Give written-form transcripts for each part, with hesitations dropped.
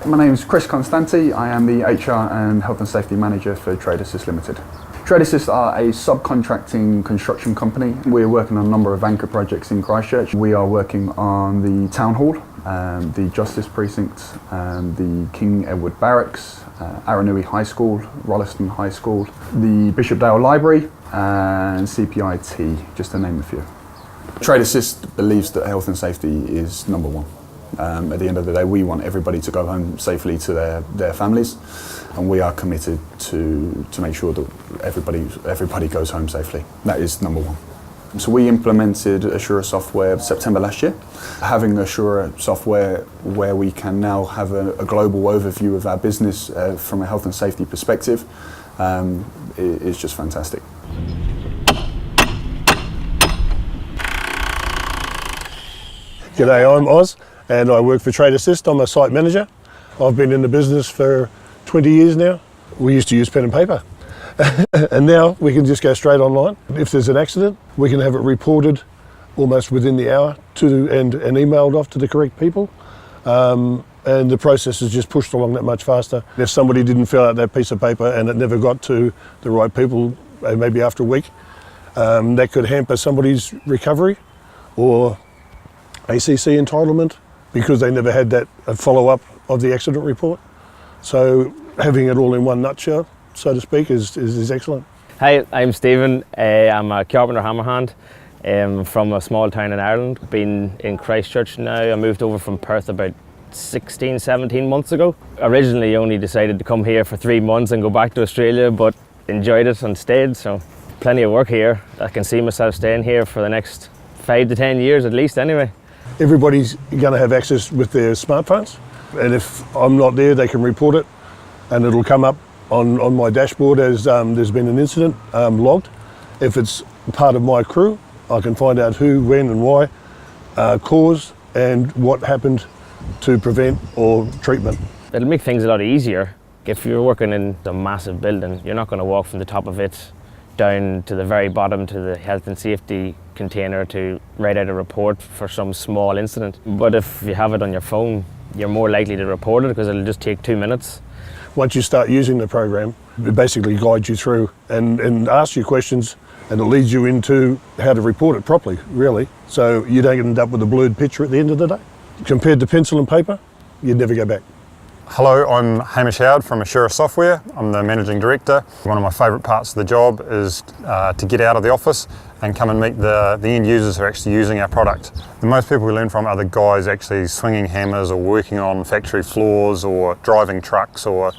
My name is Chris Constanti. I am the HR and Health and Safety Manager for Trade Assist Limited. Trade Assist are a subcontracting construction company. We're working on a number of anchor projects in Christchurch. We are working on the Town Hall, the Justice Precinct, the King Edward Barracks, Aranui High School, Rolleston High School, the Bishopdale Library and CPIT, just to name a few. Trade Assist believes that health and safety is number one. At the end of the day, we want everybody to go home safely to their families, and we are committed to make sure that everybody goes home safely. That is number one. So we implemented Assura software September last year. Having Assura software where we can now have a global overview of our business from a health and safety perspective is just fantastic. G'day, I'm Oz and I work for Trade Assist. I'm a site manager. I've been in the business for 20 years now. We used to use pen and paper and now we can just go straight online. If there's an accident, we can have it reported almost within the hour and emailed off to the correct people. And the process is just pushed along that much faster. If somebody didn't fill out that piece of paper and it never got to the right people, maybe after a week, that could hamper somebody's recovery or ACC entitlement because they never had that follow-up of the accident report. So having it all in one nutshell, so to speak, is excellent. Hi, I'm Stephen. I'm a carpenter hammer hand from a small town in Ireland. Been in Christchurch now. I moved over from Perth about 16, 17 months ago. Originally only decided to come here for 3 months and go back to Australia, but enjoyed it and stayed, so plenty of work here. I can see myself staying here for the next 5 to 10 years at least anyway. Everybody's going to have access with their smartphones, and if I'm not there they can report it and it'll come up on my dashboard as there's been an incident logged. If it's part of my crew, I can find out who, when and why caused and what happened to prevent or treatment. It'll make things a lot easier. If you're working in a massive building, you're not going to walk from the top of it down to the very bottom to the health and safety container to write out a report for some small incident. But if you have it on your phone, you're more likely to report it because it'll just take 2 minutes. Once you start using the program, it basically guides you through and asks you questions, and it leads you into how to report it properly, really. So you don't end up with a blurred picture at the end of the day. Compared to pencil and paper, you'd never go back. Hello, I'm Hamish Howard from Assura Software. I'm the Managing Director. One of my favourite parts of the job is to get out of the office and come and meet the end users who are actually using our product. The most people we learn from are the guys actually swinging hammers or working on factory floors or driving trucks, or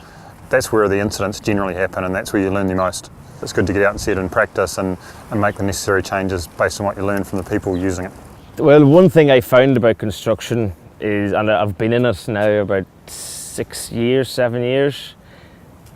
that's where the incidents generally happen, and that's where you learn the most. It's good to get out and see it in practice and make the necessary changes based on what you learn from the people using it. Well, one thing I found about construction is, and I've been in it now about 6 years, 7 years,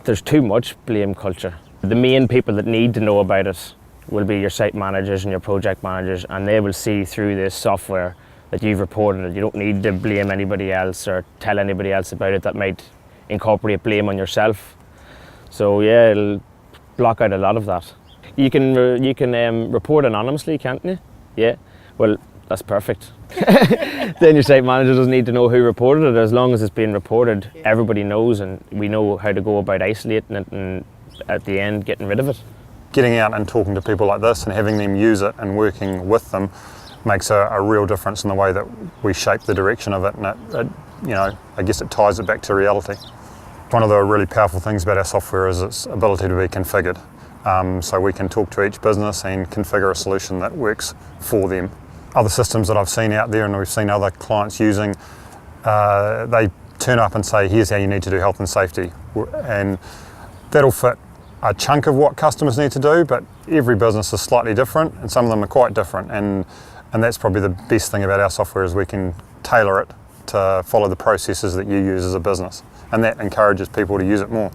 there's too much blame culture. The main people that need to know about it will be your site managers and your project managers, and they will see through this software that you've reported it. You don't need to blame anybody else or tell anybody else about it that might incorporate blame on yourself. So yeah, it'll block out a lot of that. You can report anonymously, can't you? Yeah, well, that's perfect. Then your site manager doesn't need to know who reported it. As long as it's being reported, everybody knows, and we know how to go about isolating it and at the end getting rid of it. Getting out and talking to people like this and having them use it and working with them makes a real difference in the way that we shape the direction of it, and I guess it ties it back to reality. One of the really powerful things about our software is its ability to be configured. So we can talk to each business and configure a solution that works for them. Other systems that I've seen out there and we've seen other clients using, they turn up and say, here's how you need to do health and safety. And that'll fit a chunk of what customers need to do, but every business is slightly different and some of them are quite different. And that's probably the best thing about our software is we can tailor it to follow the processes that you use as a business. And that encourages people to use it more.